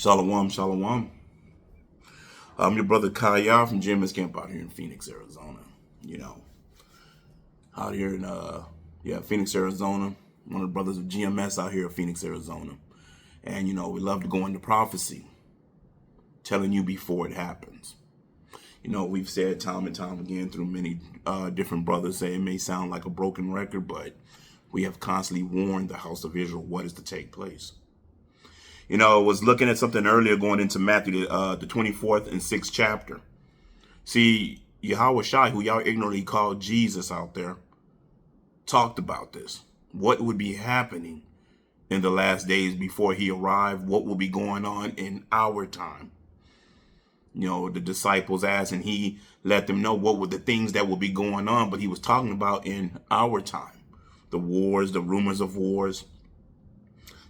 Shalom, shalom. I'm your brother Kaya from Jim's Camp out here in Phoenix, Arizona. You know, out here in Phoenix, Arizona. One of the brothers of GMS out here in Phoenix, Arizona. And we love to go into prophecy, telling you before it happens. We've said time and time again through many different brothers, say it may sound like a broken record, but we have constantly warned the house of Israel what is to take place. I was looking at something earlier going into Matthew, the 24th and 6th chapter. See, Yahawashi, who y'all ignorantly call Jesus out there, talked about this. What would be happening in the last days before he arrived? What will be going on in our time? The disciples asked, and he let them know what were the things that will be going on, but he was talking about in our time. The wars, the rumors of wars,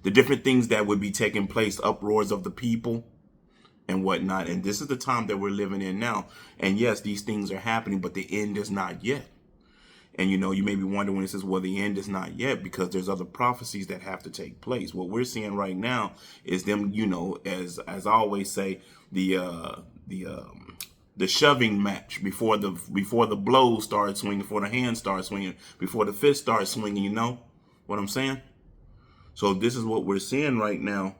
the different things that would be taking place, uproars of the people and whatnot. And this is the time that we're living in now. And yes, these things are happening, but the end is not yet. And you may be wondering when it says, well, the end is not yet, because there's other prophecies that have to take place. What we're seeing right now is them, as I always say, the shoving match before the blows start swinging, before the hands start swinging, before the fist starts swinging. You know what I'm saying? So this is what we're seeing right now,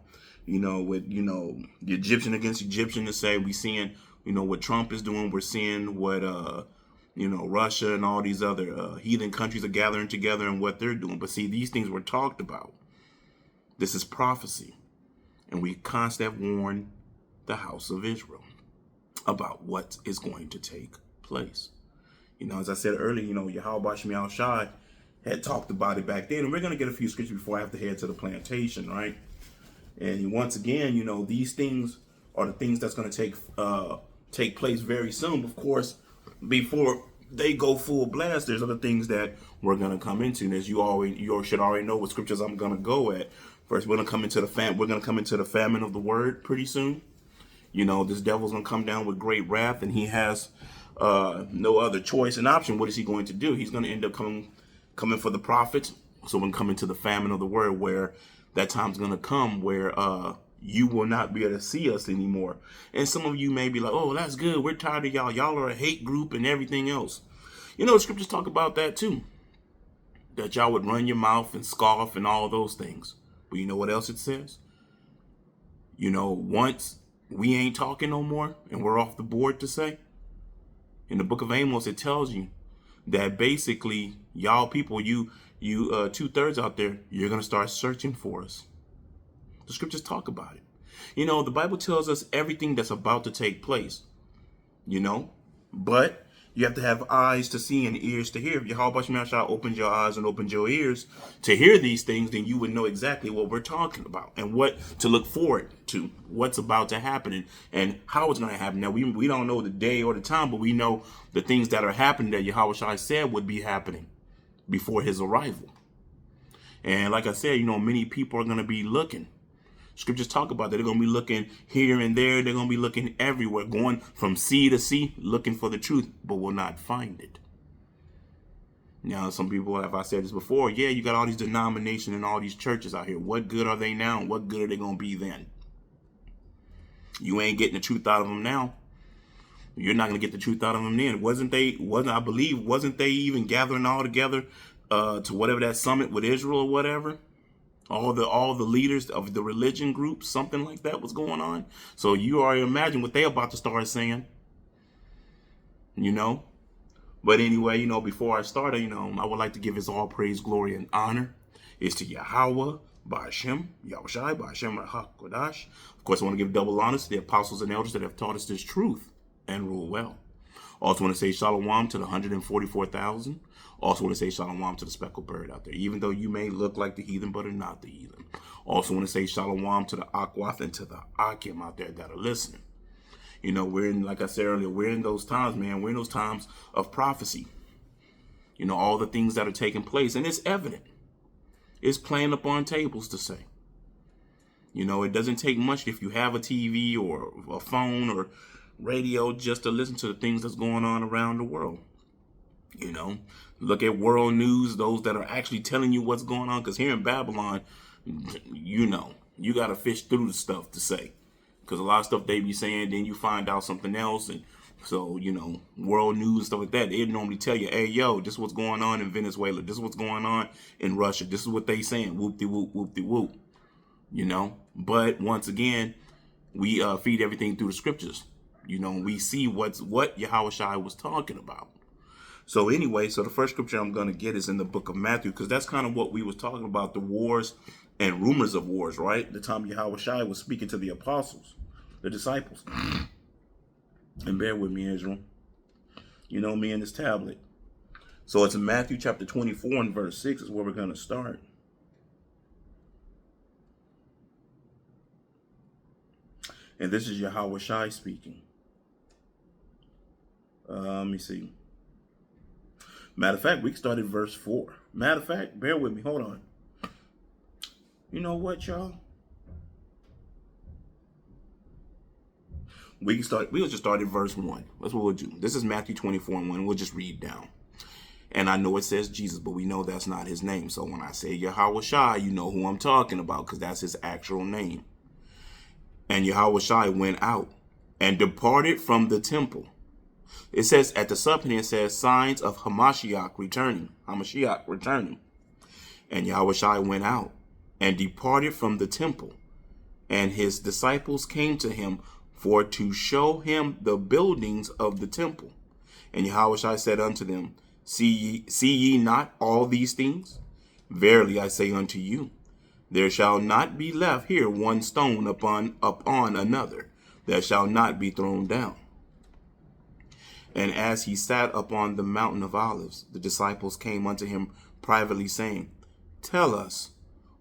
with, the Egyptian against Egyptian to say. We seeing, what Trump is doing. We're seeing what, Russia and all these other heathen countries are gathering together and what they're doing. But see, these things were talked about. This is prophecy. And we constantly warn the house of Israel about what is going to take place. As I said earlier, Yahawashi had talked about it back then, and we're going to get a few scriptures before I have to head to the plantation, right? And once again, these things are the things that's going to take place very soon. Of course, before they go full blast, there's other things that we're going to come into. And as you should already know what scriptures I'm going to go at. First, we're going to come into the famine of the word pretty soon. This devil's going to come down with great wrath, and he has no other choice and option. What is he going to do? He's going to end up coming for the prophets. So we're coming to the famine of the word, where that time's going to come where you will not be able to see us anymore. And some of you may be like, oh, that's good. We're tired of y'all. Y'all are a hate group and everything else. The scriptures talk about that too. That y'all would run your mouth and scoff and all those things. But you know what else it says? Once we ain't talking no more and we're off the board to say. In the book of Amos, it tells you that basically y'all people, you 2/3 out there, you're going to start searching for us. The scriptures talk about it. The Bible tells us everything that's about to take place, but you have to have eyes to see and ears to hear. If Yahawashi opens your eyes and opens your ears to hear these things, then you would know exactly what we're talking about and what to look forward to, what's about to happen and how it's going to happen. Now, we don't know the day or the time, but we know the things that are happening that Yahawashi said would be happening before his arrival. And like I said, many people are going to be looking. Scriptures talk about that. They're going to be looking here and there. They're going to be looking everywhere, going from sea to sea, looking for the truth, but will not find it. Now, some people, have I said this before? Yeah, you got all these denominations and all these churches out here. What good are they now? What good are they going to be then? You ain't getting the truth out of them now. You're not going to get the truth out of them then. Wasn't they even gathering all together to whatever that summit with Israel or whatever? All the leaders of the religion groups, something like that was going on. So you already imagine what they about to start saying. But anyway, before I start, I would like to give his all praise, glory, and honor is to Yahweh, Ba'ashem, Yahawashi, Ba'ashem, Rahakodash. Of course, I want to give double honors to the apostles and elders that have taught us this truth and rule well. Also want to say shalom to the 144,000. Also want to say shalom to the speckled bird out there, even though you may look like the heathen, but are not the heathen. Also want to say shalom to the Akwath and to the Akim out there that are listening. We're in, like I said earlier, we're in those times, man. We're in those times of prophecy. All the things that are taking place, and it's evident. It's playing up on tables to say. It doesn't take much if you have a TV or a phone or radio just to listen to the things that's going on around the world. Look at world news, those that are actually telling you what's going on. Because here in Babylon, you got to fish through the stuff to say. Because a lot of stuff they be saying, then you find out something else. And so, world news and stuff like that, they normally tell you, hey, yo, this is what's going on in Venezuela. This is what's going on in Russia. This is what they saying. Whoop-de-whoop, whoop-de-whoop. But once again, we feed everything through the scriptures. We see what Yahawashi was talking about. So anyway, the first scripture I'm going to get is in the book of Matthew, because that's kind of what we was talking about, the wars and rumors of wars, right? The time Yahawashi was speaking to the apostles, the disciples. And bear with me, Israel. Me and this tablet. So it's in Matthew chapter 24 and verse 6 is where we're going to start. And this is Yahawashi speaking. Let me see. Matter of fact, we can start at verse 4. Matter of fact, bear with me. Hold on. You know what, y'all? We'll just start at verse 1. That's what we'll do. This is Matthew 24 and 1. We'll just read down. And I know it says Jesus, but we know that's not his name. So when I say Yahawashi, you know who I'm talking about, because that's his actual name. And Yahawashi went out and departed from the temple. It says at the subheading, it says signs of Hamashiach returning. Hamashiach returning. And Yahawashi went out and departed from the temple. And his disciples came to him for to show him the buildings of the temple. And Yahawashi said unto them, See ye not all these things? Verily I say unto you, there shall not be left here one stone upon another, that shall not be thrown down. And as he sat upon the mountain of Olives, the disciples came unto him privately, saying, Tell us,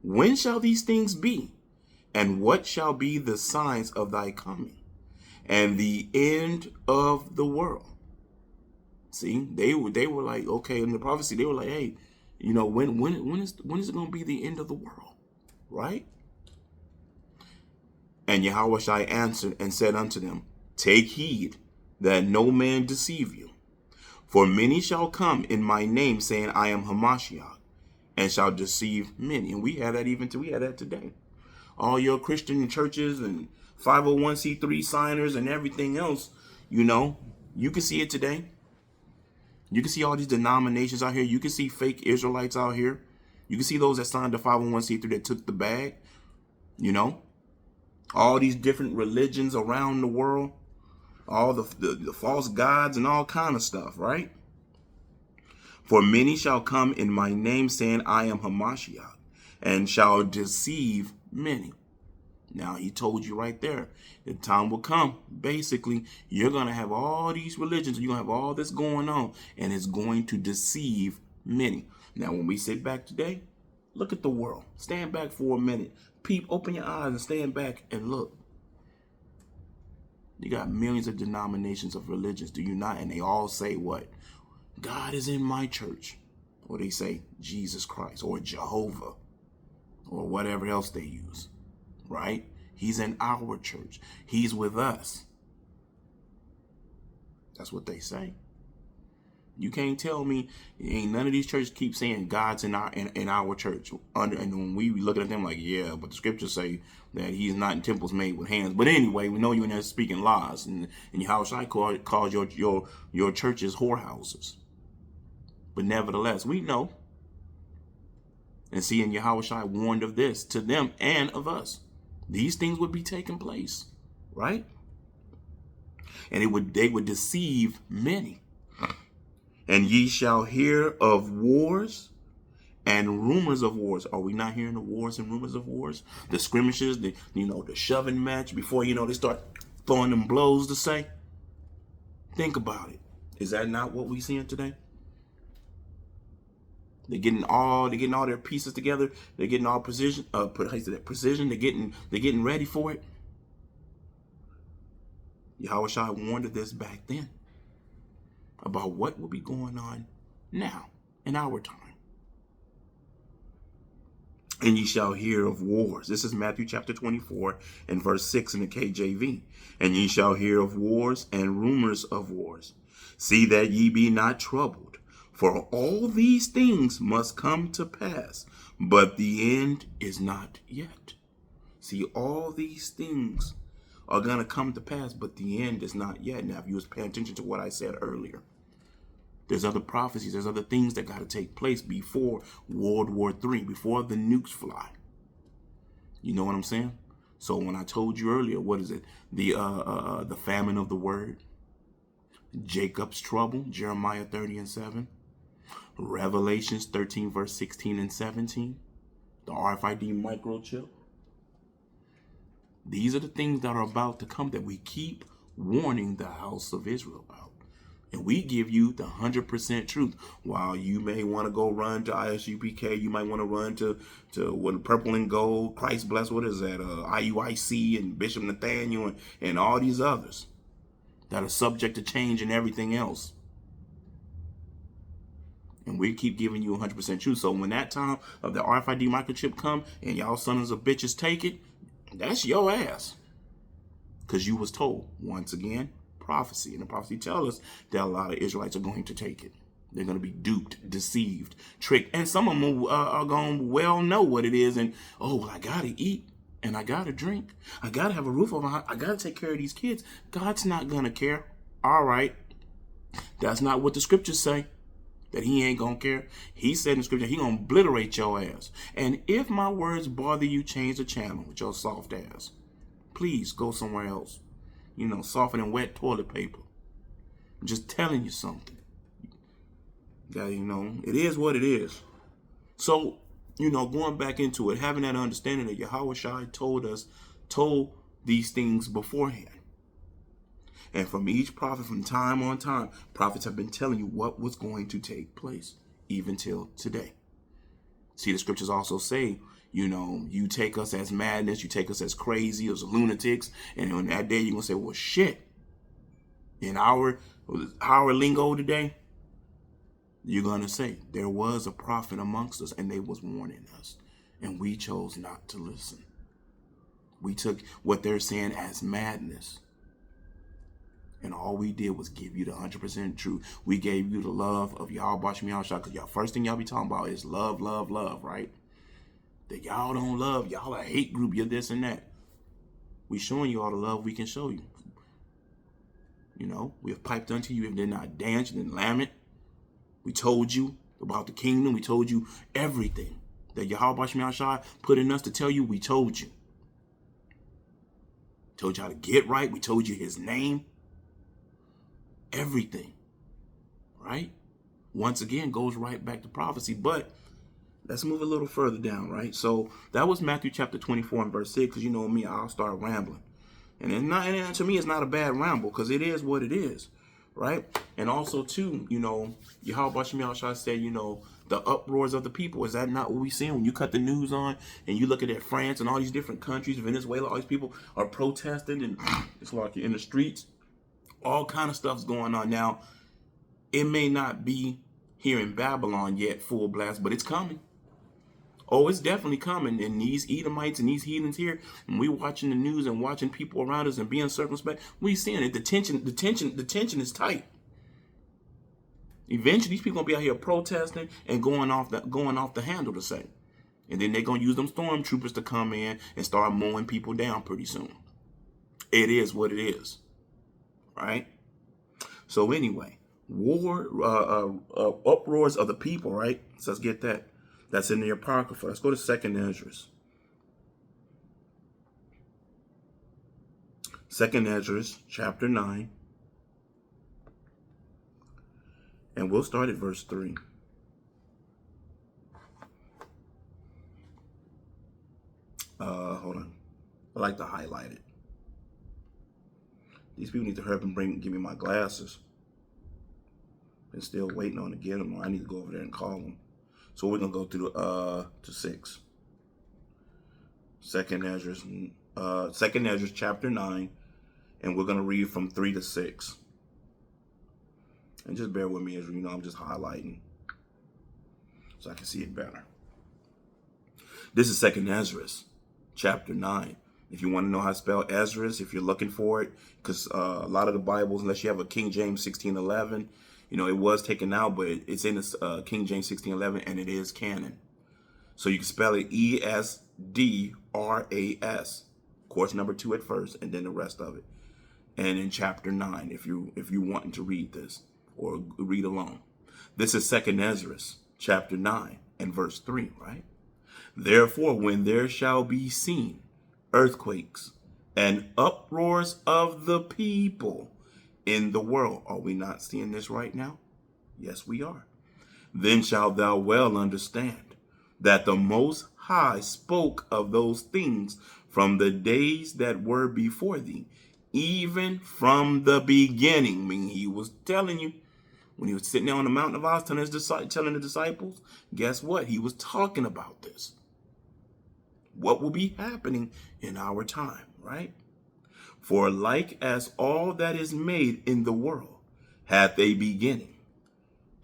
when shall these things be? And what shall be the signs of thy coming, and the end of the world? See, they were like, okay, in the prophecy, they were like, hey, when is it going to be the end of the world? Right? And Yahawashi answered and said unto them, Take heed that no man deceive you. For many shall come in my name, saying, I am Hamashiach, and shall deceive many. And we had that today. All your Christian churches and 501c3 signers and everything else, you can see it today. You can see all these denominations out here. You can see fake Israelites out here. You can see those that signed the 501c3 that took the bag. All these different religions around the world. All the false gods and all kind of stuff, right? For many shall come in my name, saying, I am Hamashiach, and shall deceive many. Now, he told you right there, the time will come. Basically, you're going to have all these religions, you're going to have all this going on, and it's going to deceive many. Now, when we sit back today, look at the world. Stand back for a minute. Open your eyes and stand back and look. You got millions of denominations of religions, do you not? And they all say what? God is in my church. Or they say Jesus Christ or Jehovah or whatever else they use. Right? He's in our church. He's with us. That's what they say. You can't tell me ain't none of these churches keep saying God's in our church. And when we look at them like, yeah, but the scriptures say that he's not in temples made with hands. But anyway, we know you're in there speaking lies. And Yahawashi calls your churches whorehouses. But nevertheless, we know. And seeing Yahawashi warned of this to them and of us. These things would be taking place, right? And they would deceive many. And ye shall hear of wars and rumors of wars. Are we not hearing the wars and rumors of wars? The skirmishes, the shoving match before, they start throwing them blows to say. Think about it. Is that not what we seeing today? They're getting all their pieces together. They're getting all precision. Precision. They're getting ready for it. Yahawashi warned of this back then about what will be going on now in our time. And ye shall hear of wars. This is Matthew chapter 24 and verse 6 in the KJV. And ye shall hear of wars and rumors of wars. See that ye be not troubled. For all these things must come to pass, but the end is not yet. See, all these things are going to come to pass, but the end is not yet. Now, if you was paying attention to what I said earlier, there's other prophecies, there's other things that got to take place before World War III, before the nukes fly. You know what I'm saying? So when I told you earlier, what is it? The famine of the word, Jacob's trouble, Jeremiah 30:7, Revelations 13, verse 16 and 17, the RFID microchip. These are the things that are about to come that we keep warning the house of Israel about. And we give you the 100% truth. While you may want to go run to ISUPK, you might want to run to what, Purple and Gold, Christ Bless, what is that, IUIC and Bishop Nathaniel and all these others that are subject to change and everything else. And we keep giving you 100% truth. So when that time of the RFID microchip come and y'all sons of bitches take it, that's your ass. Because you was told, once again, prophecy. And the prophecy tells us that a lot of Israelites are going to take it. They're going to be duped, deceived, tricked. And some of them are going to well know what it is. And, oh, well, I got to eat and I got to drink. I got to have a roof over my head. I got to take care of these kids. God's not going to care. All right. That's not what the scriptures say. That he ain't going to care. He said in scripture, he going to obliterate your ass. And if my words bother you, change the channel with your soft ass. Please go somewhere else. You know, softer than wet toilet paper. I'm just telling you something. You know, it is what it is. So, you know, going back into it, having that understanding that Yahawashi told these things beforehand. And from each prophet, from time on time, prophets have been telling you what was going to take place, even till today. See, the scriptures also say, you know, you take us as madness, you take us as crazy, as lunatics, and on that day you're going to say, well, shit. In our lingo today, you're going to say, there was a prophet amongst us, and they was warning us, and we chose not to listen. We took what they're saying as madness. And all we did was give you the 100% truth. We gave you the love of Yahawashi, because y'all first thing y'all be talking about is love, love, love, right? That y'all don't love, y'all a hate group, you're this and that. We showing you all the love we can show you. You know, we have piped unto you and did not dance, and didn't lament. We told you about the kingdom. We told you everything that Yahawashi put in us to tell you. We told you. Told you how to get right. We told you his name. Everything, right? Once again, goes right back to prophecy. But let's move a little further down, right? So that was Matthew chapter 24 and verse 6, because you know me, I'll start rambling. And it's not, and to me, it's not a bad ramble, because it is what it is, right? And also, too, you know, Yahawashi said, you know, the uproars of the people. Is that not what we see when you cut the news on and you look at France and all these different countries, Venezuela, all these people are protesting, and it's like you're in the streets. All kind of stuff's going on now. It may not be here in Babylon yet, full blast, but it's coming. Oh, it's definitely coming. And these Edomites and these heathens here, and we watching the news and watching people around us and being circumspect, we seeing it. The tension is tight. Eventually, these people gonna be out here protesting and going off the handle to say, and then they're gonna use them stormtroopers to come in and start mowing people down pretty soon. It is what it is. Right? So anyway, uproars of the people, right? So let's get that. That's in the Apocrypha. Let's go to 2nd Ezra. 2nd Ezra, chapter 9. And we'll start at verse 3. Hold on. I like to highlight it. These people need to hurry up and give me my glasses. Been still waiting on to get them. I need to go over there and call them. So we're gonna go through to 6. 2nd Ezra, chapter 9, and we're gonna read from 3 to 6. And just bear with me, as you know, I'm just highlighting so I can see it better. This is 2nd Ezra, chapter 9. If you want to know how to spell Ezra, if you're looking for it, because a lot of the Bibles, unless you have a King James 1611, you know, it was taken out, but it's in the King James 1611, and it is canon. So you can spell it Esdras. course number 2 at first, and then the rest of it. And in chapter 9, if you want to read this or read along. This is 2nd Ezra, chapter 9 and verse 3, right? Therefore, when there shall be seen earthquakes and uproars of the people in the world. Are we not seeing this right now? Yes, we are. Then shalt thou well understand that the Most High spoke of those things from the days that were before thee, even from the beginning. I mean, he was telling you when he was sitting there on the mountain of Olives telling the disciples, guess what? He was talking about this. What will be happening in our time, right? For like as all that is made in the world hath a beginning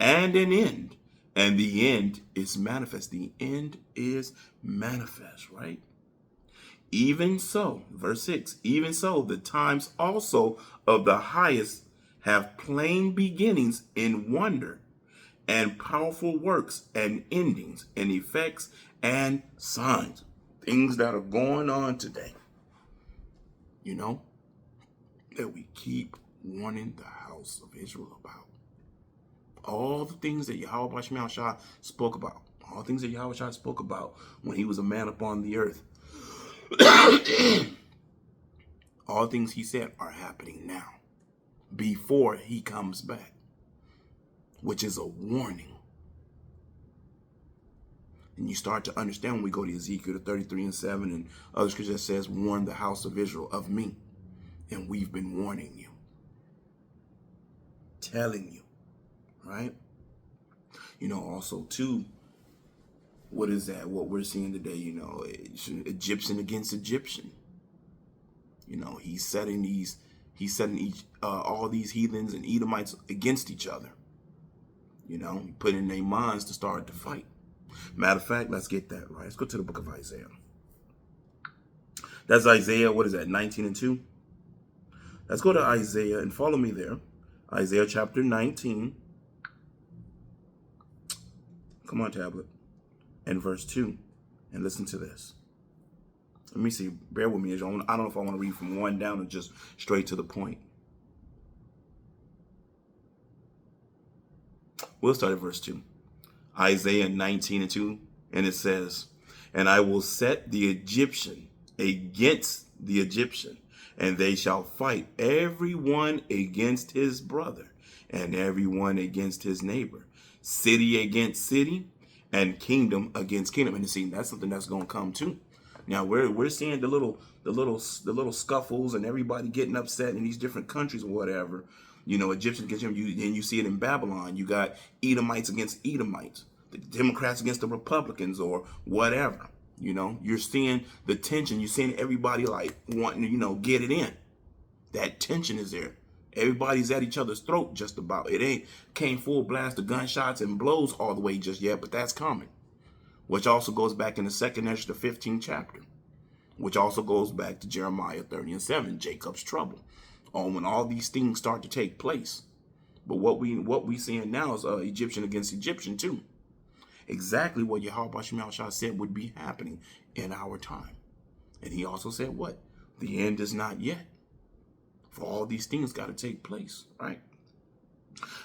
and an end, and the end is manifest. The end is manifest, right? Even so, verse 6, even so, the times also of the highest have plain beginnings in wonder and powerful works and endings and effects and signs. Things that are going on today, that we keep warning the house of Israel about. All the things that Yahawashi spoke about, all the things that Yahawashi spoke about when he was a man upon the earth, all things he said are happening now before he comes back, which is a warning. And you start to understand when we go to Ezekiel 33 and 7 and other scriptures that says, warn the house of Israel of me. And we've been warning you, telling you, right? Also too, what is that? What we're seeing today, Egyptian against Egyptian. He's setting all these heathens and Edomites against each other. Putting their minds to start to fight. Matter of fact, let's get that right. Let's go to the book of Isaiah. That's Isaiah, 19 and 2? Let's go to Isaiah and follow me there. Isaiah chapter 19. Come on, tablet. And verse 2. And listen to this. Let me see. Bear with me. I don't know if I want to read from 1 down or just straight to the point. We'll start at verse 2. Isaiah 19 and 2. And it says, and I will set the Egyptian against the Egyptian, and they shall fight every one against his brother, and every one against his neighbor, city against city, and kingdom against kingdom. And see, that's something that's going to come too. Now we're seeing the little scuffles and everybody getting upset in these different countries or whatever. Egyptians against them. And you see it in Babylon. You got Edomites against Edomites, the Democrats against the Republicans, or whatever. You're seeing the tension. You're seeing everybody like wanting to, get it in. That tension is there. Everybody's at each other's throat just about. It came full blast of gunshots and blows all the way just yet, but that's coming. Which also goes back in the 2nd Ezra, the 15th chapter. Which also goes back to Jeremiah 30 and 7, Jacob's trouble. When all these things start to take place. But what we seeing now is Egyptian against Egyptian too. Exactly what Yahawashi said would be happening in our time. And he also said what? The end is not yet. For all these things got to take place, right?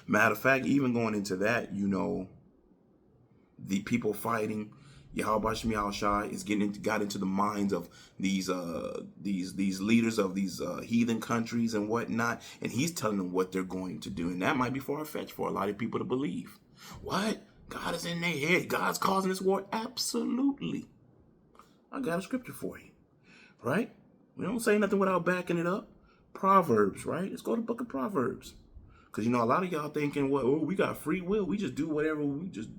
Matter of fact, even going into that, the people fighting, Yahawashi is got into the minds of these leaders of these heathen countries and whatnot, and he's telling them what they're going to do. And that might be far-fetched for a lot of people to believe. What? God is in their head. God's causing this war? Absolutely. I got a scripture for you, right? We don't say nothing without backing it up. Proverbs, right? Let's go to the book of Proverbs. Because, a lot of y'all thinking, we got free will. We just do whatever. We just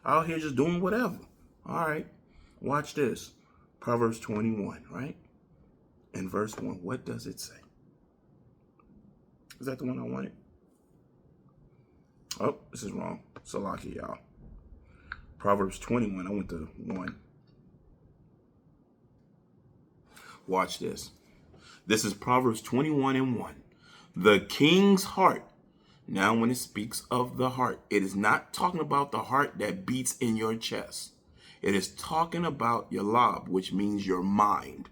out here just doing whatever. All right. Watch this. Proverbs 21, right? And verse 1. What does it say? Is that the one I wanted? Oh, this is wrong. Salaki, y'all. Proverbs 21. I went to 1. Watch this. This is Proverbs 21 and 1. The king's heart. Now, when it speaks of the heart, it is not talking about the heart that beats in your chest. It is talking about your lob, which means your mind.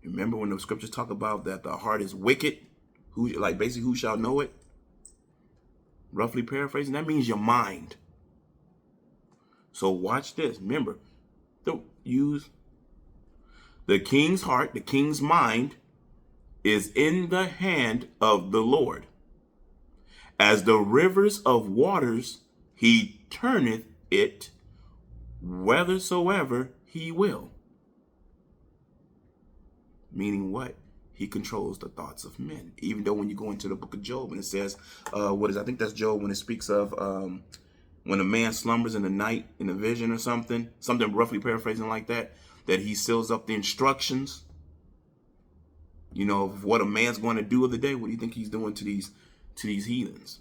Remember when the scriptures talk about that the heart is wicked? Basically who shall know it? Roughly paraphrasing, that means your mind. So watch this. Remember, use the king's heart, the king's mind is in the hand of the Lord. As the rivers of waters, he turneth it whithersoever he will. Meaning what? He controls the thoughts of men. Even though when you go into the book of Job and it says, I think that's Job when it speaks of when a man slumbers in the night in a vision or something roughly paraphrasing like that he seals up the instructions, of what a man's going to do of the day. What do you think he's doing to these heathens?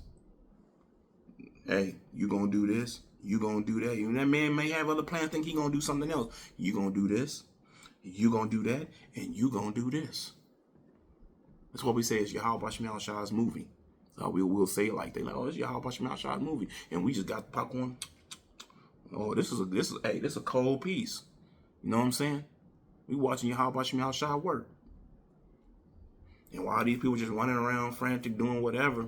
Hey, you gonna do this, you gonna do that. Even that man may have other plans, think he gonna do something else. You gonna do this, you gonna do that, and you gonna do this. That's what we say is Yahawashi movie. We'll say it like that. Like, oh, it's Yahawashi movie. And we just got the popcorn. Oh, this is a cold piece. You know what I'm saying? We watching Yahawashi work. And while these people just running around frantic doing whatever,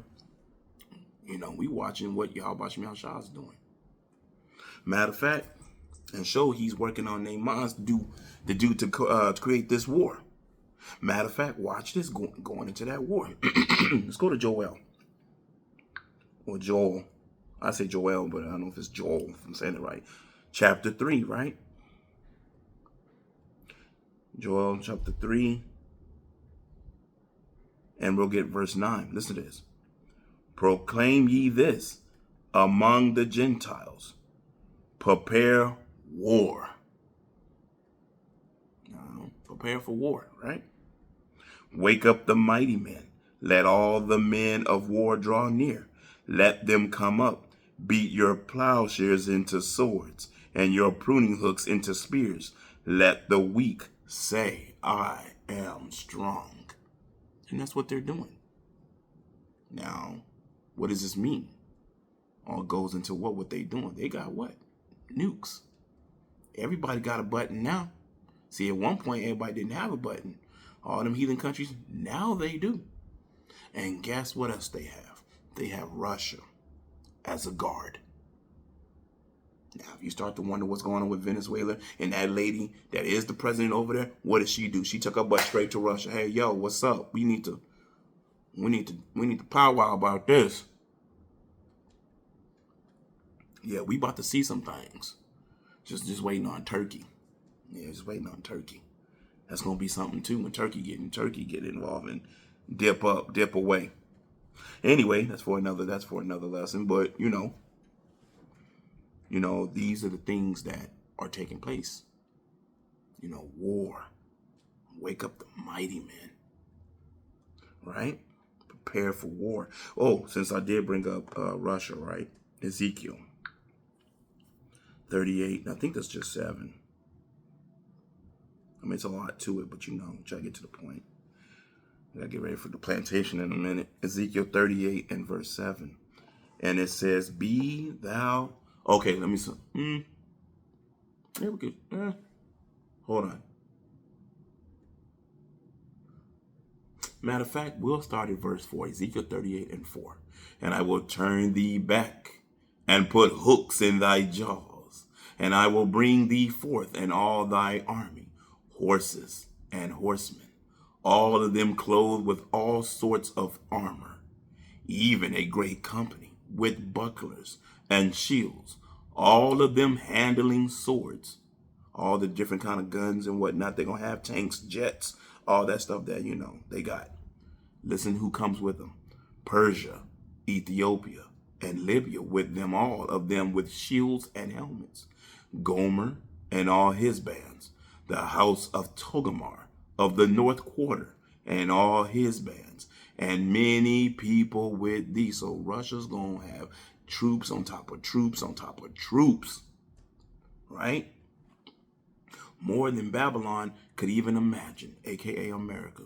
we watching what Yahawashi is doing. Matter of fact, and show he's working on their minds to create this war. Matter of fact, watch this going into that war. Let's go to Joel. Or Joel. I say Joel, but I don't know if it's Joel, if I'm saying it right. Chapter 3, right? Joel chapter 3. And we'll get verse 9. Listen to this. Proclaim ye this among the Gentiles. Prepare war. Prepare for war, right? Wake up the mighty men. Let all the men of war draw near. Let them come up. Beat your plowshares into swords and your pruning hooks into spears. Let the weak say, I am strong. And that's what they're doing. Now, what does this mean? All goes into what they doing. They got what? Nukes. Everybody got a button now. See, at one point, everybody didn't have a button. All them heathen countries, now they do. And guess what else they have? They have Russia as a guard. Now, if you start to wonder what's going on with Venezuela and that lady that is the president over there, what did she do? She took her butt straight to Russia. Hey, yo, what's up? We need to powwow about this. Yeah, we about to see some things. Just waiting on Turkey. Yeah, just waiting on Turkey. That's gonna be something too when Turkey get involved and dip up, dip away. Anyway, that's for another lesson. But these are the things that are taking place. War. Wake up the mighty men. Right? Prepare for war. Oh, since I did bring up Russia, right? Ezekiel 38. I think that's just 7. I mean, it's a lot to it, but try to get to the point. I gotta get ready for the plantation in a minute. Ezekiel 38 and verse 7. And it says, be thou... Okay, let me see. Yeah, we could... hold on. Matter of fact, we'll start at verse 4. Ezekiel 38 and 4. And I will turn thee back and put hooks in thy jaws. And I will bring thee forth and all thy army, horses and horsemen, all of them clothed with all sorts of armor, even a great company with bucklers and shields, all of them handling swords, all the different kind of guns and whatnot. They're going to have tanks, jets, all that stuff that, they got. Listen who comes with them. Persia, Ethiopia, and Libya with them, all of them with shields and helmets. Gomer and all his bands. The house of Togarmah of the north quarter and all his bands, and many people with thee. So Russia's going to have troops on top of troops on top of troops, right? More than Babylon could even imagine, aka America.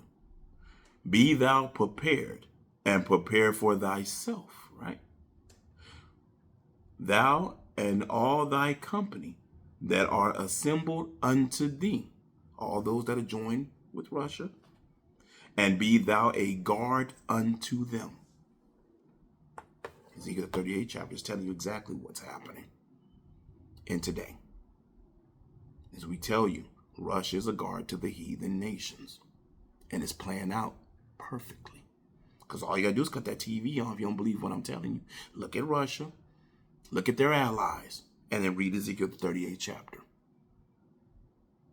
Be thou prepared and prepare for thyself, right? Thou and all thy company that are assembled unto thee, all those that are joined with Russia, and be thou a guard unto them. Ezekiel 38 chapter is telling you exactly what's happening in today. As we tell you, Russia is a guard to the heathen nations, and it's playing out perfectly. Because all you got to do is cut that TV on if you don't believe what I'm telling you. Look at Russia, look at their allies, and then read Ezekiel 38 chapter.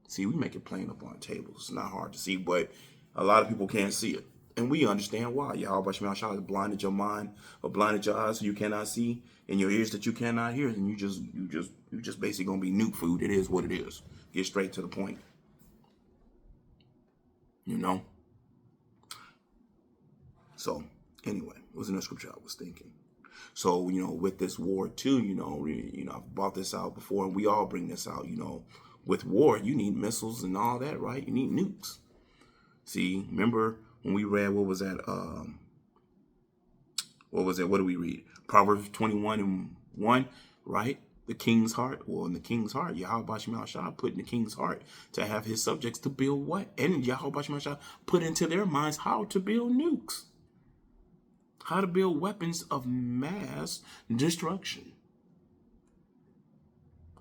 See, we make it plain up on tables. It's not hard to see, but a lot of people can't see it. And we understand why. Yahawashi has blinded your mind or blinded your eyes so you cannot see, and your ears that you cannot hear, and you just basically gonna be nuke food. It is what it is. Get straight to the point. You know? So anyway, it was in the scripture I was thinking. So, with this war too, I've brought this out before, and we all bring this out, with war, you need missiles and all that, right? You need nukes. See, remember when we read, what was that? What was it? What do we read? Proverbs 21:1, right? The king's heart. Well, in the king's heart, Yahawashi put in the king's heart to have his subjects to build what? And Yahawashi put into their minds how to build nukes. How to build weapons of mass destruction.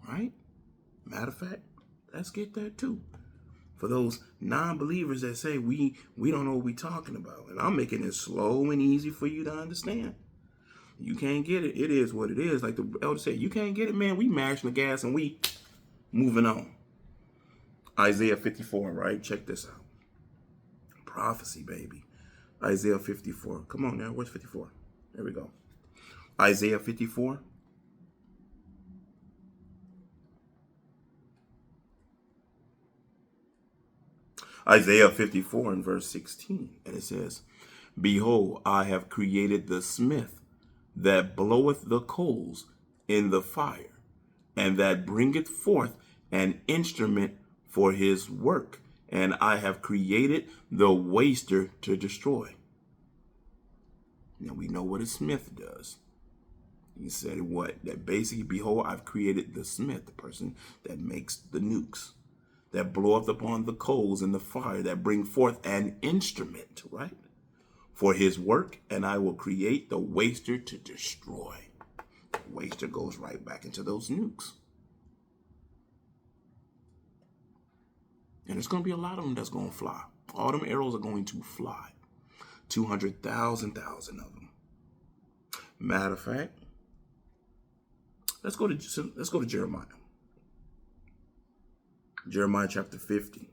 Right? Matter of fact, let's get that too. For those non-believers that say we don't know what we're talking about. And I'm making it slow and easy for you to understand. You can't get it. It is what it is. Like the elder said, you can't get it, man. We mashing the gas and we moving on. Isaiah 54, right? Check this out. Prophecy, baby. Isaiah 54. Come on now. Where's 54? There we go. Isaiah 54. Isaiah 54 and verse 16. And it says, Behold, I have created the smith that bloweth the coals in the fire, and that bringeth forth an instrument for his work. And I have created the waster to destroy. Now we know what a smith does. He said what? That basically, behold, I've created the smith, the person that makes the nukes, that bloweth upon the coals in the fire, that bring forth an instrument, right? For his work, and I will create the waster to destroy. The waster goes right back into those nukes. And there's going to be a lot of them that's going to fly. All them arrows are going to fly. 200,000 of them. Matter of fact, let's go to Jeremiah. Jeremiah chapter 50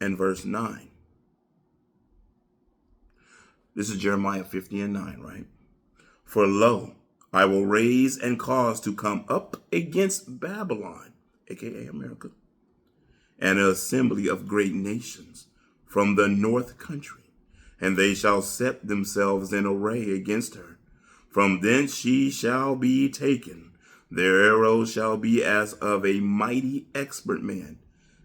and verse 9. This is Jeremiah 50 and 9, right? For lo, I will raise and cause to come up against Babylon, aka America, an assembly of great nations from the north country, and they shall set themselves in array against her. From thence she shall be taken. Their arrows shall be as of a mighty expert man.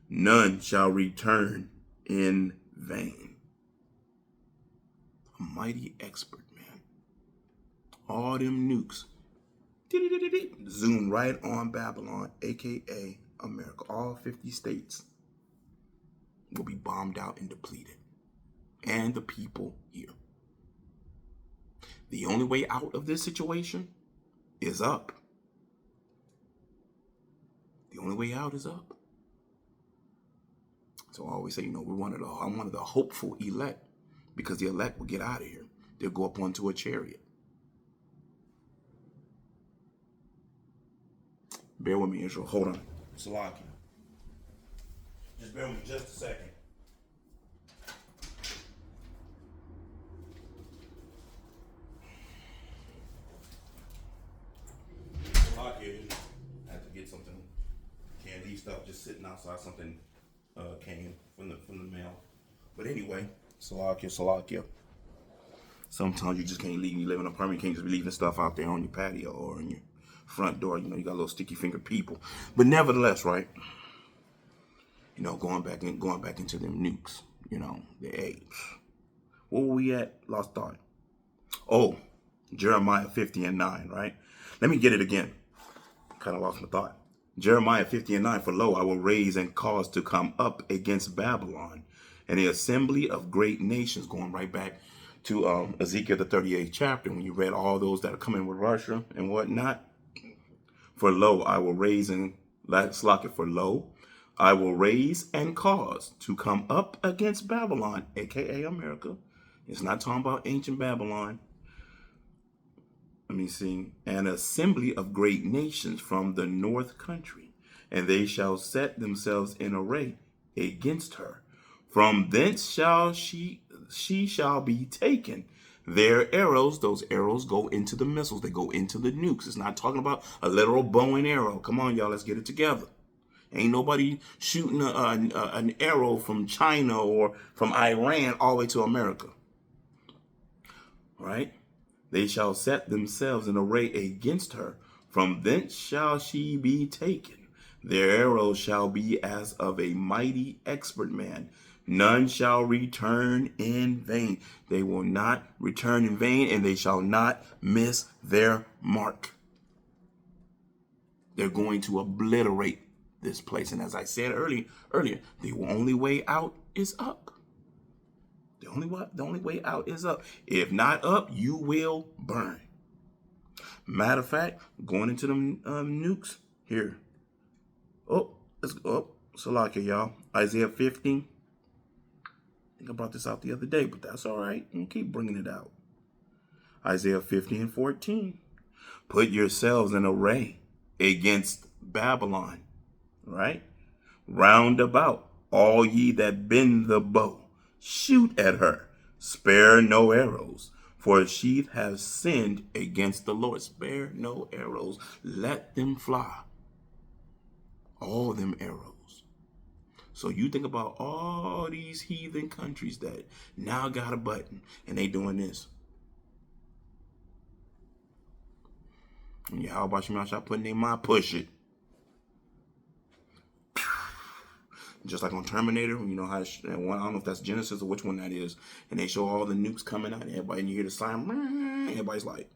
None shall return in vain. A mighty expert man. All them nukes zoom right on Babylon, aka America. All 50 states will be bombed out and depleted. And the people here. The only way out of this situation is up. The only way out is up. So I always say, I'm one of the hopeful elect, because the elect will get out of here. They'll go up onto a chariot. Bear with me, Israel. Hold on. Salakia. Just bear with me just a second. Salakia. I have to get something. Can't leave stuff just sitting outside. Something came from the mail. But anyway, Salakia. Sometimes you just can't leave. You live in an apartment, you can't just be leaving stuff out there on your patio or on your front door. You got little sticky finger people. But nevertheless, right? Going back into them nukes. The AIDS. Where were we at? Lost thought. Oh, Jeremiah 50 and 9, right? Let me get it again. Kind of lost my thought. Jeremiah 50:9, for lo, I will raise and cause to come up against Babylon and the assembly of great nations. Going right back to Ezekiel, the 38th chapter, when you read all those that are coming with Russia and whatnot. For lo, I will raise and, slack it, for lo, I will raise and cause to come up against Babylon, aka America. It's not talking about ancient Babylon. Let me see. An assembly of great nations from the north country, and they shall set themselves in array against her. From thence shall she shall be taken. Their arrows, those arrows go into the missiles. They go into the nukes. It's not talking about a literal bow and arrow. Come on, y'all, let's get it together. Ain't nobody shooting an arrow from China or from Iran all the way to America. Right? They shall set themselves in array against her. From thence shall she be taken. Their arrows shall be as of a mighty expert man. None shall return in vain. They will not return in vain, and they shall not miss their mark. They're going to obliterate this place. And as I said earlier, the only way out is up. The only way out is up. If not up, you will burn. Matter of fact, going into them nukes here. Oh, let's go. Oh, Salaka, y'all. Isaiah 15. I think I brought this out the other day, but that's all right. I'm keep bringing it out. Isaiah 15:14. Put yourselves in array against Babylon. Right? Round about, all ye that bend the bow. Shoot at her, spare no arrows, for she has sinned against the Lord. Spare no arrows, let them fly. All them arrows. So you think about all these heathen countries that now got a button and they doing this. And Yahawashi shall put in their mind, push it. Just like on Terminator, you know how, I don't know if that's Genesis or which one that is, and they show all the nukes coming out, and everybody, and you hear the siren, everybody's like,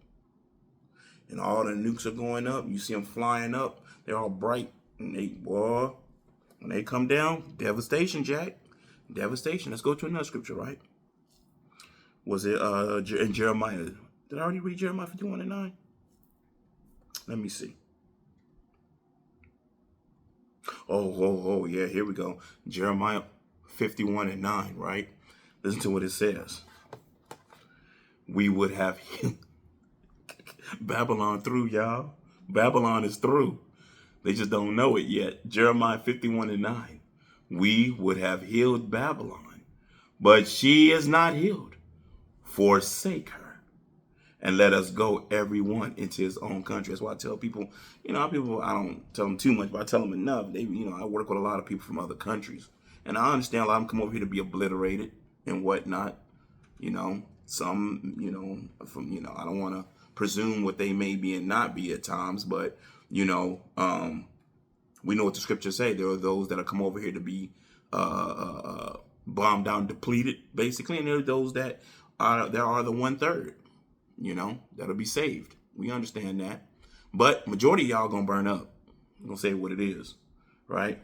and all the nukes are going up, you see them flying up, they're all bright, and they, boy, when they come down, devastation, Jack, devastation. Let's go to another scripture, right? Was it in Jeremiah? Did I already read Jeremiah 51:9? Let me see. Oh, yeah, here we go. Jeremiah 51:9, right? Listen to what it says. We would have Babylon through, y'all. Babylon is through. They just don't know it yet. Jeremiah 51:9. We would have healed Babylon, but she is not healed. Forsake her. And let us go, everyone, into his own country. That's why I tell people, I don't tell them too much, but I tell them enough. I work with a lot of people from other countries. And I understand a lot of them come over here to be obliterated and whatnot. Some, I don't want to presume what they may be and not be at times, but, we know what the scriptures say. There are those that are come over here to be bombed down, depleted, basically. And there are those that are the 1/3. That'll be saved. We understand that. But majority of y'all gonna burn up. I'm gonna say what it is, right?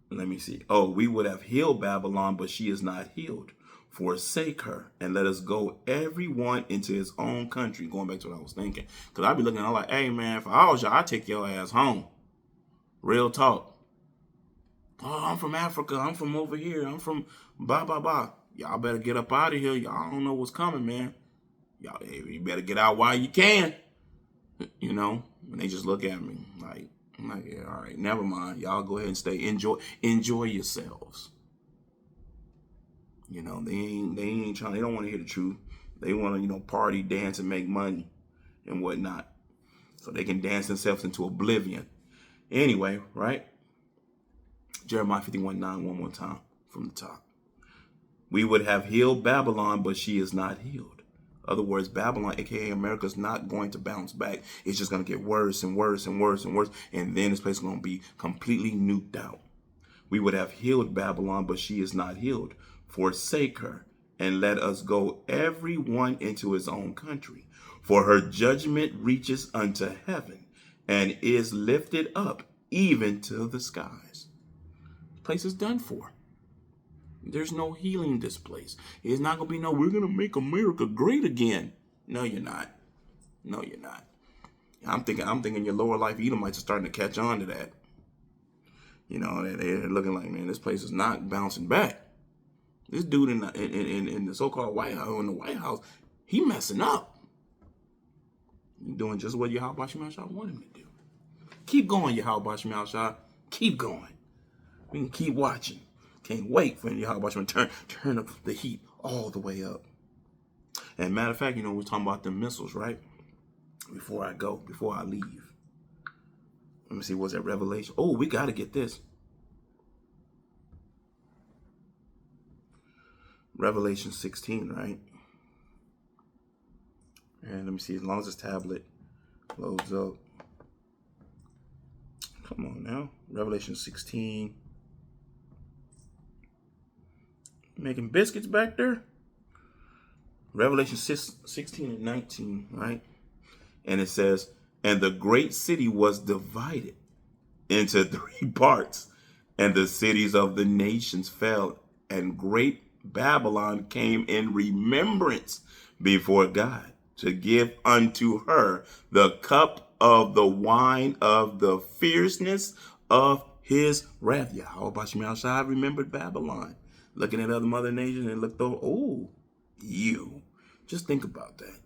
Let me see. Oh, we would have healed Babylon, but she is not healed. Forsake her and let us go, everyone, into his own country. Going back to what I was thinking. Because I'd be looking at it like, hey, man, if I was y'all, I'd take your ass home. Real talk. Oh, I'm from Africa. I'm from over here. I'm from blah, blah, blah. Y'all better get up out of here. Y'all don't know what's coming, man. Y'all, you better get out while you can. And they just look at me like, I'm like, yeah, all right, never mind. Y'all go ahead and stay. Enjoy yourselves. They ain't trying. They don't want to hear the truth. They want to, party, dance, and make money and whatnot, so they can dance themselves into oblivion. Anyway, right? Jeremiah 51:9, one more time from the top. We would have healed Babylon, but she is not healed. In other words, Babylon, aka America, is not going to bounce back. It's just going to get worse and worse and worse and worse. And then this place is going to be completely nuked out. We would have healed Babylon, but she is not healed. Forsake her and let us go, everyone, into his own country. For her judgment reaches unto heaven, and is lifted up even to the skies. The place is done for. There's no healing this place. It's not going to be no, we're going to make America great again. No, you're not. No, you're not. I'm thinking your lower life Edomites are starting to catch on to that. You know, they're looking like, man, this place is not bouncing back. This dude in the so-called White House, he messing up. He's doing just what Yahawashi wanted him to do. Keep going, Yahawashi. Keep going. We can keep watching. Can't wait for Yahawashi to turn up the heat all the way up. And matter of fact, we're talking about the missiles, right? Before I leave. Let me see, what's that Revelation? Oh, we got to get this. Revelation 16, right? And let me see, as long as this tablet loads up. Come on now. Revelation 16. Making biscuits back there? Revelation 16 and 19, right? And it says, and the great city was divided into 3 parts, and the cities of the nations fell, and great Babylon came in remembrance before God to give unto her the cup of the wine of the fierceness of his wrath. Yahawashi remembered Babylon. Looking at other mother nations and looked over, oh, you. Just think about that.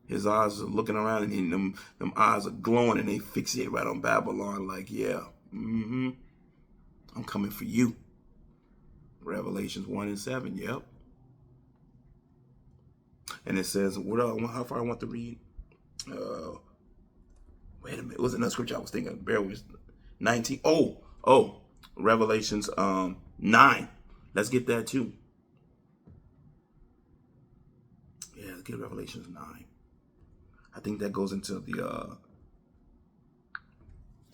His eyes are looking around and them eyes are glowing and they fixate right on Babylon like, yeah, I'm coming for you. Revelations 1 and 7, yep. And it says, how far I want to read? Wait a minute, it was another scripture I was thinking of. Bear with 19. Oh, Revelations 9. Let's get that too. Yeah, let's get Revelations 9. I think that goes into the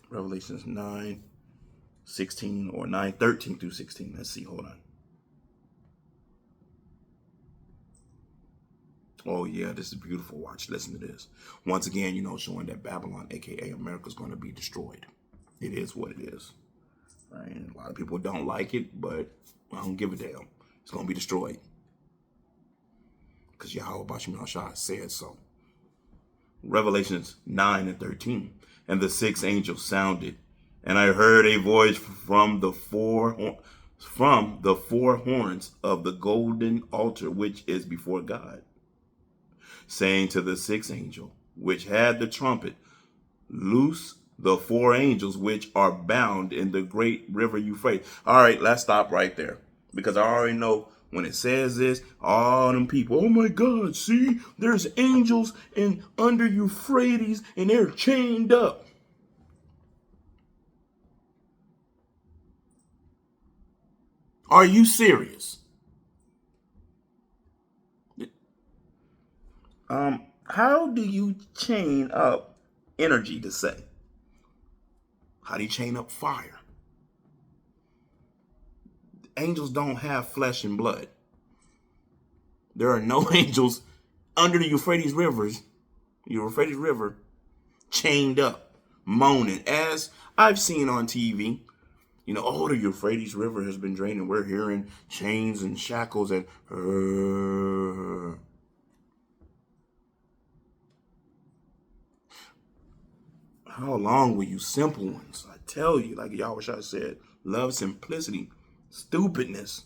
Revelations 9, 16 or 9, 13 through 16. Let's see, hold on. Oh yeah, this is beautiful. Watch, listen to this. Once again, showing that Babylon, aka America, is going to be destroyed. It is what it is. Right? And a lot of people don't like it, but I don't give a damn. It's going to be destroyed. Because Yahawashi said so. Revelations 9 and 13. And the 6th angel sounded, and I heard a voice from the four horns of the golden altar which is before God, saying to the 6th angel, which had the trumpet, loose the 4 angels which are bound in the great river Euphrates. All right, let's stop right there. Because I already know when it says this, all them people, oh my God, see, there's angels under Euphrates and they're chained up. Are you serious? How do you chain up energy to say? How do you chain up fire? Angels don't have flesh and blood. There are no angels under the Euphrates River, chained up, moaning. As I've seen on TV, the Euphrates River has been drained and we're hearing chains and shackles and how long will you simple ones? I tell you, like Yahawashi said, love simplicity, stupidness.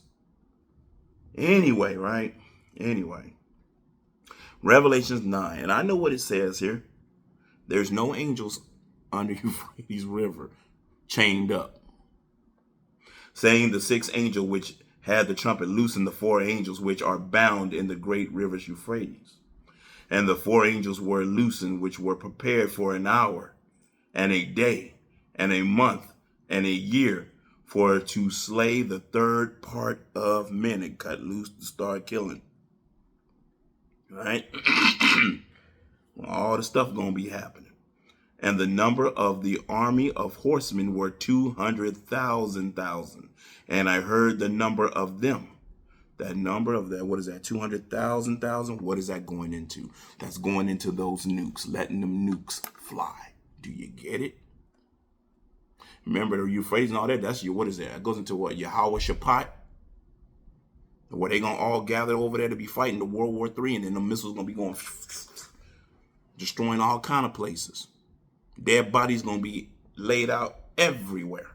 Anyway, right? Anyway. Revelations 9. And I know what it says here. There's no angels under Euphrates River chained up. Saying the 6th angel which had the trumpet loosened the 4 angels which are bound in the great river Euphrates. And the 4 angels were loosened which were prepared for an hour and a day and a month and a year for to slay the 3rd part of men and cut loose to start killing. Right? All the stuff gonna be happening. And the number of the army of horsemen were 200,000. And I heard the number of them. That number of that, what is that, 200,000? What is that going into? That's going into those nukes, letting them nukes fly. Do you get it? Remember the Euphrates and all that? That's your, what is that? It goes into what? Yahawashi, where they gonna all gather over there to be fighting the World War III, and then the missiles gonna be going destroying all kind of places. Dead bodies gonna be laid out everywhere.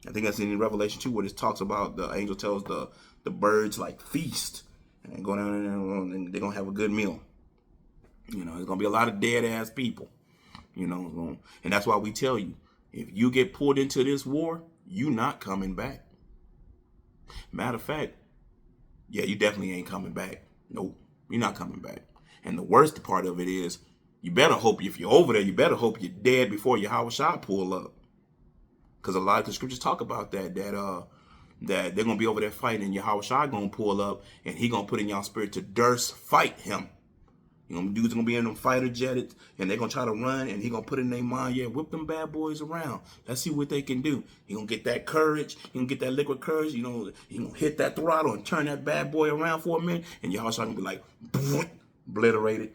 I think that's in Revelation 2 where it talks about the angel tells the birds like feast and go down there and they're gonna have a good meal. You know, there's gonna be a lot of dead ass people. You know, and that's why we tell you, if you get pulled into this war, you not coming back. Matter of fact, yeah, you definitely ain't coming back. Nope, you're not coming back. And the worst part of it is, you better hope, if you're over there, you better hope you're dead before Yahawashi pull up. Because a lot of the scriptures talk about that they're going to be over there fighting, and Yahawashi going to pull up, and he going to put in y'all spirit to durst fight him. You know, dudes going to be in them fighter jets, and they're going to try to run, and he going to put in their mind, yeah, whip them bad boys around. Let's see what they can do. He going to get that courage. He going to get that liquid courage. You know, he going to hit that throttle and turn that bad boy around for a minute, and Yahawashi going to be like, obliterated.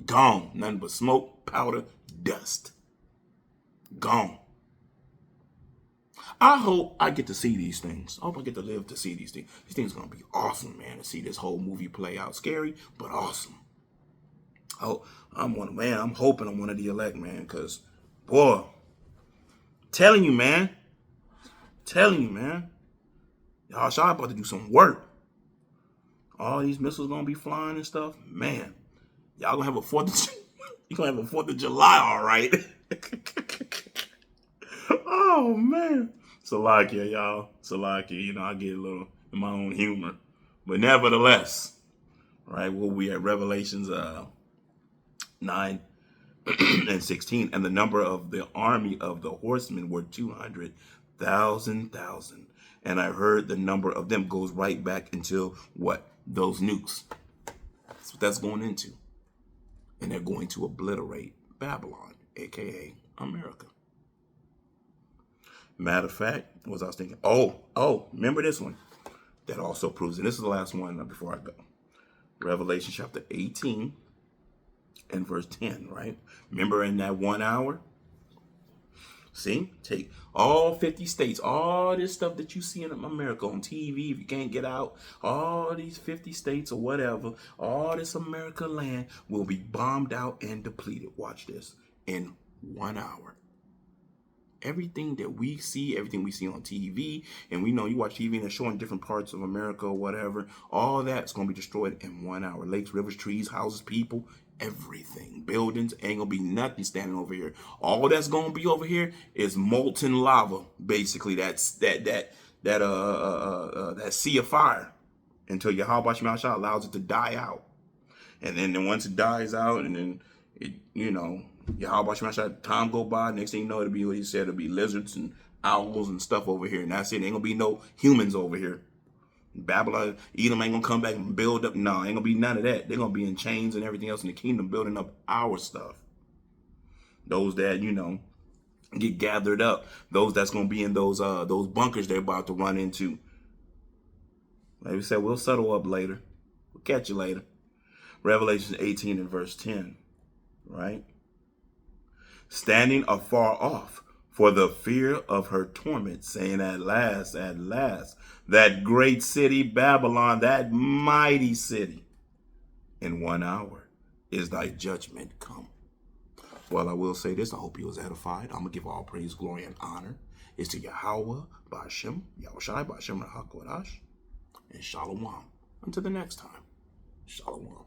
Gone. Nothing but smoke, powder, dust. Gone. I hope I get to see these things. I hope I get to live to see these things. These things are going to be awesome, man, to see this whole movie play out. Scary, but awesome. Oh, I'm hoping I'm one of the elect, man, because, boy, telling you, man. Y'all about to do some work. All these missiles going to be flying and stuff. Man, y'all going to have a 4th of you're going to have a 4th of July, all right. Oh, man. Salakia, y'all. Salakia. You know, I get a little in my own humor. But nevertheless, right, we'll be at Revelations 9 and 16. And the number of the army of the horsemen were 200,000. And I heard the number of them goes right back into what? Those nukes. That's what that's going into. And they're going to obliterate Babylon, a.k.a. America. Matter of fact, what was I was thinking? Oh, remember this one? That also proves, and this is the last one before I go. Revelation chapter 18 and verse 10, right? Remember in that 1 hour? See? Take all 50 states, all this stuff that you see in America on TV, if you can't get out, all these 50 states or whatever, all this America land will be bombed out and depleted. Watch this. In 1 hour. Everything that we see, everything we see on TV, and we know you watch TV and they're showing different parts of America or whatever, all that's going to be destroyed in 1 hour. Lakes, rivers, trees, houses, people, everything. Buildings, ain't going to be nothing standing over here. All that's going to be over here is molten lava, basically. That's that sea of fire until Yahawashi allows it to die out. And then once it dies out, and then it, you know, Yahawashi, time go by, next thing you know, it'll be what he said, it'll be lizards and owls and stuff over here. And that's it. Ain't gonna be no humans over here. Babylon, Edom ain't gonna come back and build up. No, ain't gonna be none of that. They're gonna be in chains and everything else in the kingdom, building up our stuff. Those that, you know, get gathered up. Those that's gonna be in those bunkers they're about to run into. Like we said, we'll settle up later. We'll catch you later. Revelation 18 and verse 10, right? Standing afar off for the fear of her torment, saying, at last, that great city Babylon, that mighty city, in 1 hour is thy judgment come. Well, I will say this, I hope you was edified. I'm going to give all praise, glory, and honor. It's to Yahweh, Ba'ashem, Yahawashi, Ba'ashem, Rahakodash, and Shalom. Until the next time, Shalom.